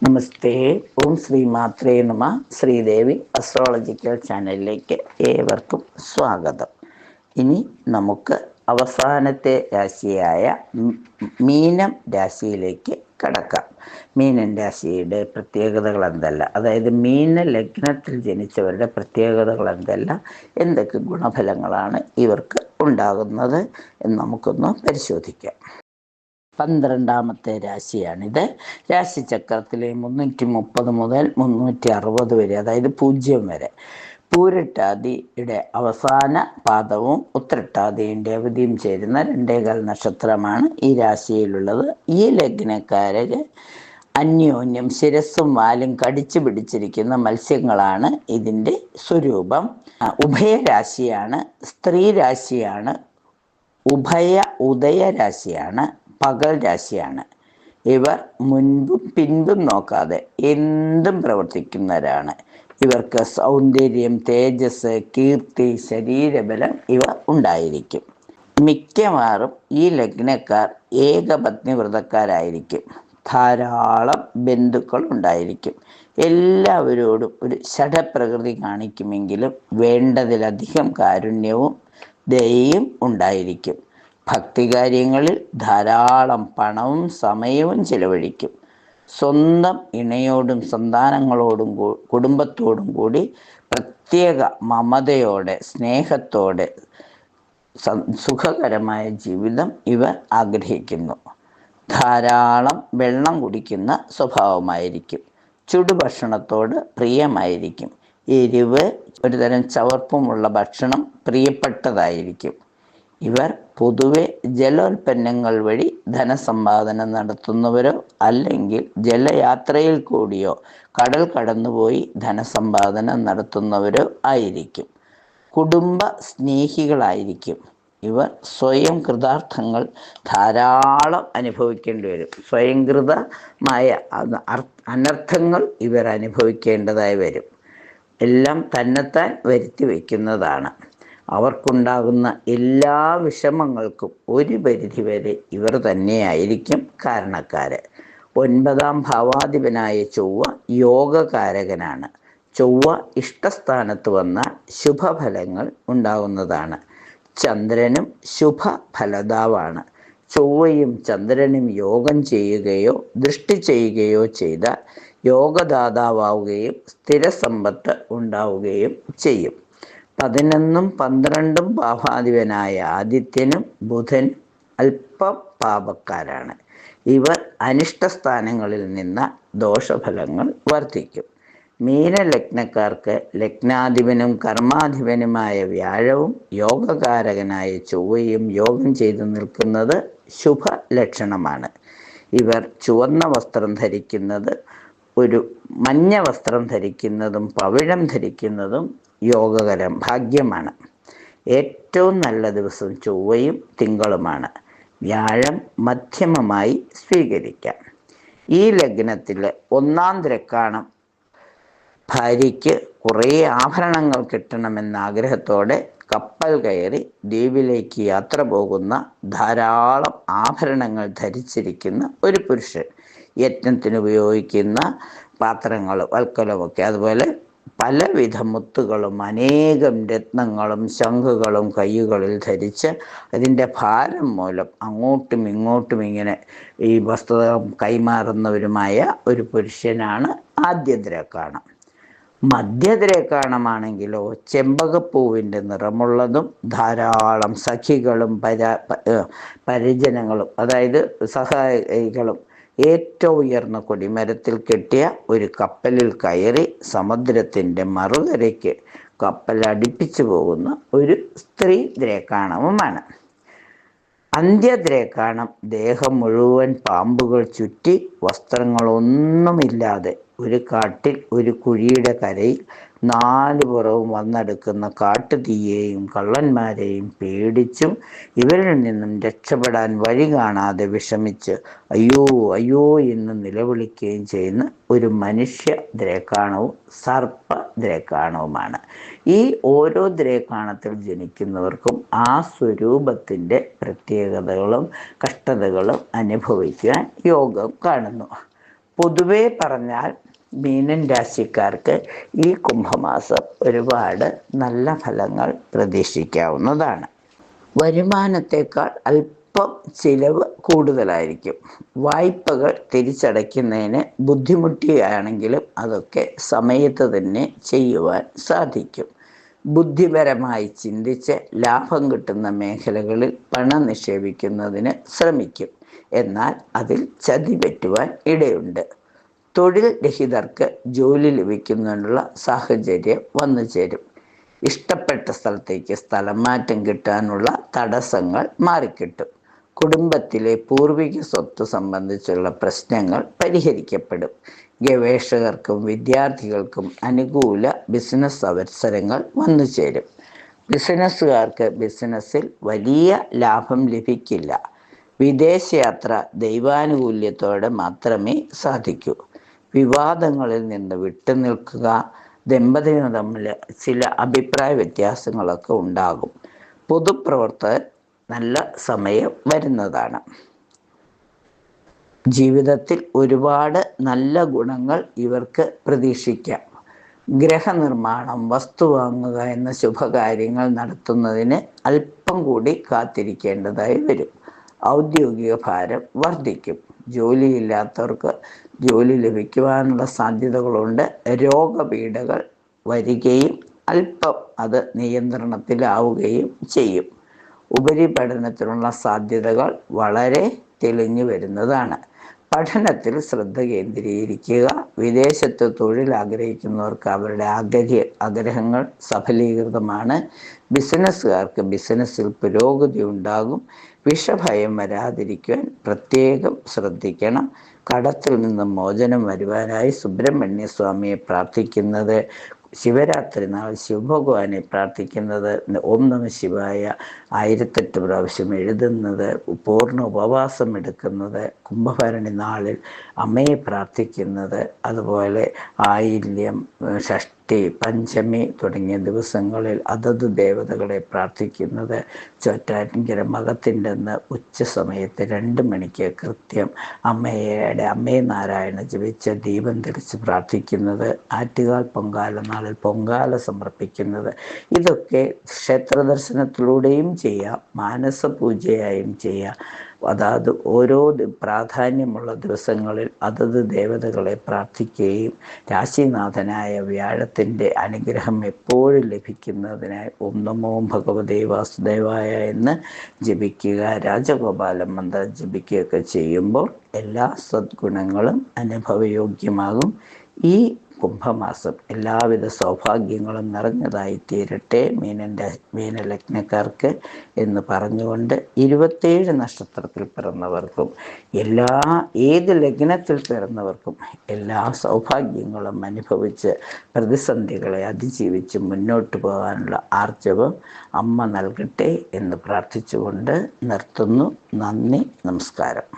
നമസ്തേ. ഓം ശ്രീ മാത്രേ നമ. ശ്രീദേവി അസ്ട്രോളജിക്കൽ ചാനലിലേക്ക് ഏവർക്കും സ്വാഗതം. ഇനി നമുക്ക് അവസാനത്തെ രാശിയായ മീനം രാശിയിലേക്ക് കടക്കാം. മീനൻ രാശിയുടെ പ്രത്യേകതകൾ എന്തല്ല, അതായത് മീന ലഗ്നത്തിൽ ജനിച്ചവരുടെ പ്രത്യേകതകൾ എന്തല്ല, എന്തൊക്കെ ഗുണഫലങ്ങളാണ് ഇവർക്ക് ഉണ്ടാകുന്നത് എന്ന് നമുക്കൊന്ന് പരിശോധിക്കാം. 12ാമത്തെ രാശിയാണിത്. രാശിചക്രത്തിലെ 330 മുതൽ 360 വരെ, അതായത് 0 വരെ, പൂരട്ടാതിയുടെ അവസാന പാദവും ഉത്രട്ടാതിയുടെ അവധിയും ചേരുന്ന 2.25 നക്ഷത്രമാണ് ഈ രാശിയിലുള്ളത്. ഈ ലഗ്നക്കാര് അന്യോന്യം ശിരസ്സും വാലും കടിച്ചു പിടിച്ചിരിക്കുന്ന മത്സ്യങ്ങളാണ് ഇതിൻ്റെ സ്വരൂപം. ഉഭയരാശിയാണ്, സ്ത്രീ രാശിയാണ്, ഉദയരാശിയാണ്, പകൽ രാശിയാണ്. ഇവർ മുൻപും പിൻപും നോക്കാതെ എന്തും പ്രവർത്തിക്കുന്നവരാണ്. ഇവർക്ക് സൗന്ദര്യം, തേജസ്, കീർത്തി, ശരീരബലം ഇവ ഉണ്ടായിരിക്കും. മിക്കവാറും ഈ ലഗ്നക്കാർ ഏകപത്നി വ്രതക്കാരായിരിക്കും. ധാരാളം ബന്ധുക്കൾ ഉണ്ടായിരിക്കും. എല്ലാവരോടും ഒരു ഷഡപ്രകൃതി കാണിക്കുമെങ്കിലും വേണ്ടതിലധികം കാരുണ്യവും ദയയും ഉണ്ടായിരിക്കും. ഭക്തികാര്യങ്ങളിൽ ധാരാളം പണവും സമയവും ചെലവഴിക്കും. സ്വന്തം ഇണയോടും സന്താനങ്ങളോടും കുടുംബത്തോടും കൂടി പ്രത്യേക മമതയോടെ, സ്നേഹത്തോടെ സുഖകരമായ ജീവിതം ഇവർ ആഗ്രഹിക്കുന്നു. ധാരാളം വെള്ളം കുടിക്കുന്ന സ്വഭാവമായിരിക്കും. ചുടുഭക്ഷണത്തോട് പ്രിയമായിരിക്കും. എരിവ്, ഒരുതരം ചവർപ്പുമുള്ള ഭക്ഷണം പ്രിയപ്പെട്ടതായിരിക്കും. ഇവർ പൊതുവെ ജലോൽപ്പന്നങ്ങൾ വഴി ധനസമ്പാദനം നടത്തുന്നവരോ അല്ലെങ്കിൽ ജലയാത്രയിൽ കൂടിയോ കടൽ കടന്നുപോയി ധനസമ്പാദനം നടത്തുന്നവരോ ആയിരിക്കും. കുടുംബ സ്നേഹികളായിരിക്കും. ഇവർ സ്വയം കൃതാർത്ഥങ്ങൾ ധാരാളം അനുഭവിക്കേണ്ടി വരും. സ്വയംകൃതമായ അനർത്ഥങ്ങൾ ഇവർ അനുഭവിക്കേണ്ടതായി വരും. എല്ലാം തന്നെത്താൻ വരുത്തി വയ്ക്കുന്നതാണ്. അവർക്കുണ്ടാകുന്ന എല്ലാ വിഷമങ്ങൾക്കും ഒരു പരിധിവരെ ഇവർ തന്നെയായിരിക്കും കാരണക്കാര്. 9ാം ഭാവാധിപനായ ചൊവ്വ യോഗകാരകനാണ്. ചൊവ്വ ഇഷ്ടസ്ഥാനത്ത് വന്നാൽ ശുഭഫലങ്ങൾ ഉണ്ടാകുന്നതാണ്. ചന്ദ്രനും ശുഭഫലദാവാണ്. ചൊവ്വയും ചന്ദ്രനും യോഗം ചെയ്യുകയോ ദൃഷ്ടി ചെയ്യുകയോ ചെയ്താൽ യോഗദാതാവുകയും സ്ഥിരസമ്പത്ത് ഉണ്ടാവുകയും ചെയ്യും. 11ഉം 12ഉം ഭാവാധിപനായ ആദിത്യനും ബുധൻ അല്പം പാപക്കാരാണ്. ഇവർ അനിഷ്ടസ്ഥാനങ്ങളിൽ നിന്ന് ദോഷഫലങ്ങൾ വർദ്ധിക്കും. മീനലഗ്നക്കാർക്ക് ലഗ്നാധിപനും കർമാധിപനുമായ വ്യാഴവും യോഗകാരകനായ ചൊവ്വയും യോഗം ചെയ്തു നിൽക്കുന്നത് ശുഭലക്ഷണമാണ്. ഇവർ ചുവന്ന വസ്ത്രം ധരിക്കുന്നത്, ഒരു മഞ്ഞ വസ്ത്രം ധരിക്കുന്നതും പവിഴം ധരിക്കുന്നതും യോഗകരം, ഭാഗ്യമാണ്. ഏറ്റവും നല്ല ദിവസം ചൊവ്വയും തിങ്കളുമാണ്. വ്യാഴം മധ്യമമായി സ്വീകരിക്കാം. ഈ ലഗ്നത്തിലെ 1ാം ദ്രക്കാണം ഭാര്യയ്ക്ക് കുറേ ആഭരണങ്ങൾ കിട്ടണമെന്ന ആഗ്രഹത്തോടെ കപ്പൽ കയറി ദ്വീപിലേക്ക് യാത്ര പോകുന്ന, ധാരാളം ആഭരണങ്ങൾ ധരിച്ചിരിക്കുന്ന ഒരു പുരുഷൻ. യജ്ഞത്തിന് ഉപയോഗിക്കുന്ന പാത്രങ്ങളും വൽക്കലമൊക്കെ, അതുപോലെ പലവിധ മുത്തുകളും അനേകം രത്നങ്ങളും ശംഖുകളും കൈകളിൽ ധരിച്ച് അതിൻ്റെ ഭാരം മൂലം അങ്ങോട്ടും ഇങ്ങോട്ടും ഇങ്ങനെ ഈ വസ്ത്രം കൈമാറുന്നവരുമായ ഒരു പുരുഷനാണ് ആദ്യദ്രക്കാണം. മധ്യദ്രക്കാണമാണെങ്കിലോ ചെമ്പകപ്പൂവിൻ്റെ നിറമുള്ളതും ധാരാളം സഖികളും പരിജനങ്ങളും, അതായത് സഹായികളും ഏറ്റവും ഉയർന്ന കൊടിമരത്തിൽ കെട്ടിയ ഒരു കപ്പലിൽ കയറി സമുദ്രത്തിൻ്റെ മറുകരയ്ക്ക് കപ്പൽ അടുപ്പിച്ചു പോകുന്ന ഒരു സ്ത്രീ ദ്രേക്കാണവുമാണ്. അന്ത്യദ്രേക്കാണം ദേഹം മുഴുവൻ പാമ്പുകൾ ചുറ്റി വസ്ത്രങ്ങളൊന്നുമില്ലാതെ ഒരു കാട്ടിൽ ഒരു കുഴിയുടെ കരയിൽ 4 പുറവും വന്നെടുക്കുന്ന കാട്ടുതീയെയും കള്ളന്മാരെയും പേടിച്ചും ഇവരിൽ നിന്നും രക്ഷപ്പെടാൻ വഴി കാണാതെ വിഷമിച്ച് അയ്യോ അയ്യോ എന്ന് നിലവിളിക്കുകയും ചെയ്യുന്ന ഒരു മനുഷ്യ ദ്രേക്കാണവും സർപ്പ ദ്രേക്കാണവുമാണ്. ഈ ഓരോ ദ്രേക്കാണത്തിൽ ജനിക്കുന്നവർക്കും ആ സ്വരൂപത്തിൻ്റെ പ്രത്യേകതകളും കഷ്ടതകളും അനുഭവിക്കാൻ യോഗം കാണുന്നു. പൊതുവെ പറഞ്ഞാൽ മീനൻ രാശിക്കാർക്ക് ഈ കുംഭമാസം ഒരുപാട് നല്ല ഫലങ്ങൾ പ്രതീക്ഷിക്കാവുന്നതാണ്. വരുമാനത്തേക്കാൾ അല്പം ചിലവ് കൂടുതലായിരിക്കും. വായ്പകൾ തിരിച്ചടയ്ക്കുന്നതിന് ബുദ്ധിമുട്ടുകയാണെങ്കിലും അതൊക്കെ സമയത്ത് തന്നെ ചെയ്യുവാൻ സാധിക്കും. ബുദ്ധിപരമായി ചിന്തിച്ച് ലാഭം കിട്ടുന്ന മേഖലകളിൽ പണം നിക്ഷേപിക്കുന്നതിന് ശ്രമിക്കും. എന്നാൽ അതിൽ ചതി പറ്റുവാൻ ഇടയുണ്ട്. തൊഴിൽ രഹിതർക്ക് ജോലി ലഭിക്കുന്നതിനുള്ള സാഹചര്യം വന്നു ചേരും. ഇഷ്ടപ്പെട്ട സ്ഥലത്തേക്ക് സ്ഥലം മാറ്റം കിട്ടാനുള്ള തടസ്സങ്ങൾ മാറിക്കിട്ടും. കുടുംബത്തിലെ പൂർവിക സ്വത്ത് സംബന്ധിച്ചുള്ള പ്രശ്നങ്ങൾ പരിഹരിക്കപ്പെടും. ഗവേഷകർക്കും വിദ്യാർത്ഥികൾക്കും അനുകൂല ബിസിനസ് അവസരങ്ങൾ വന്നു ചേരും. ബിസിനസ്സുകാർക്ക് ബിസിനസ്സിൽ വലിയ ലാഭം ലഭിക്കില്ല. വിദേശയാത്ര ദൈവാനുകൂല്യത്തോടെ മാത്രമേ സാധിക്കൂ. വിവാദങ്ങളിൽ നിന്ന് വിട്ടുനിൽക്കുക. ദമ്പതികൾ തമ്മിൽ ചില അഭിപ്രായ വ്യത്യാസങ്ങളൊക്കെ ഉണ്ടാകും. പൊതുപ്രവർത്തകർ നല്ല സമയം വരുന്നതാണ്. ജീവിതത്തിൽ ഒരുപാട് നല്ല ഗുണങ്ങൾ ഇവർക്ക് പ്രതീക്ഷിക്കാം. ഗ്രഹനിർമ്മാണം, വസ്തു വാങ്ങുക എന്ന ശുഭകാര്യങ്ങൾ നടത്തുന്നതിന് അല്പം കൂടി കാത്തിരിക്കേണ്ടതായി വരും. ഔദ്യോഗിക ഭാരം വർദ്ധിക്കും. ജോലിയില്ലാത്തവർക്ക് ജോലി ലഭിക്കുവാനുള്ള സാധ്യതകളുണ്ട്. രോഗപീഠകൾ വരികയും അല്പം അത് നിയന്ത്രണത്തിലാവുകയും ചെയ്യും. ഉപരിപഠനത്തിനുള്ള സാധ്യതകൾ വളരെ തെളിഞ്ഞു വരുന്നതാണ്. പഠനത്തിൽ ശ്രദ്ധ കേന്ദ്രീകരിക്കുക. വിദേശത്ത് തൊഴിൽ ആഗ്രഹിക്കുന്നവർക്ക് അവരുടെ ആഗ്രഹങ്ങൾ സഫലീകൃതമാണ്. ബിസിനസ്സുകാർക്ക് ബിസിനസ്സിൽ പുരോഗതി ഉണ്ടാകും. വിഷഭയം വരാതിരിക്കുവാൻ പ്രത്യേകം ശ്രദ്ധിക്കണം. കടത്തിൽ നിന്ന് മോചനം വരുവാനായി സുബ്രഹ്മണ്യ സ്വാമിയെ പ്രാർത്ഥിക്കുന്നത്, ശിവരാത്രി നാൾ ശിവഭഗവാനെ പ്രാർത്ഥിക്കുന്നത്, ഓം നമഃ ശിവായ 1008 പ്രാവശ്യം എഴുതുന്നത്, പൂർണ്ണ ഉപവാസം എടുക്കുന്നത്, കുംഭഭരണി നാളിൽ അമ്മയെ പ്രാർത്ഥിക്കുന്നത്, അതുപോലെ ആയില്യം, ഷഷ്ഠി, പഞ്ചമി തുടങ്ങിയ ദിവസങ്ങളിൽ അതത് ദേവതകളെ പ്രാർത്ഥിക്കുന്നത്, ചോറ്റാനിക്കര മകത്തിൻ്റെ അന്ന് ഉച്ച സമയത്ത് 2 മണിക്ക് കൃത്യം അമ്മയെ നാരായണ ജപിച്ച് ദീപം തെളിച്ച് പ്രാർത്ഥിക്കുന്നത്, ആറ്റുകാൽ പൊങ്കാല നാളിൽ പൊങ്കാല സമർപ്പിക്കുന്നത്, ഇതൊക്കെ ക്ഷേത്ര ദർശനത്തിലൂടെയും ചെയ്യാം, മാനസ പൂജയായും ചെയ്യാം. അതായത് ഓരോ പ്രാധാന്യമുള്ള ദിവസങ്ങളിൽ അതത് ദേവതകളെ പ്രാർത്ഥിക്കുകയും രാശിനാഥനായ വ്യാഴത്തിൻ്റെ അനുഗ്രഹം എപ്പോഴും ലഭിക്കുന്നതിനായി ഓം നമോ ഭഗവതേ വാസുദേവായ എന്ന് ജപിക്കുക, രാജഗോപാല മന്ത്രം ജപിക്കുകയൊക്കെ ചെയ്യുമ്പോൾ എല്ലാ സദ്ഗുണങ്ങളും അനുഭവയോഗ്യമാകും. ഈ കുംഭമാസം എല്ലാവിധ സൗഭാഗ്യങ്ങളും നിറഞ്ഞതായി തീരട്ടെ മീനലഗ്നക്കാർക്ക് എന്ന് പറഞ്ഞുകൊണ്ട് 27 നക്ഷത്രത്തിൽ പിറന്നവർക്കും ഏത് ലഗ്നത്തിൽ പിറന്നവർക്കും എല്ലാ സൗഭാഗ്യങ്ങളും അനുഭവിച്ച് പ്രതിസന്ധികളെ അതിജീവിച്ച് മുന്നോട്ട് പോകാനുള്ള ആർജവം അമ്മ നൽകട്ടെ എന്ന് പ്രാർത്ഥിച്ചുകൊണ്ട് നിർത്തുന്നു. നന്ദി, നമസ്കാരം.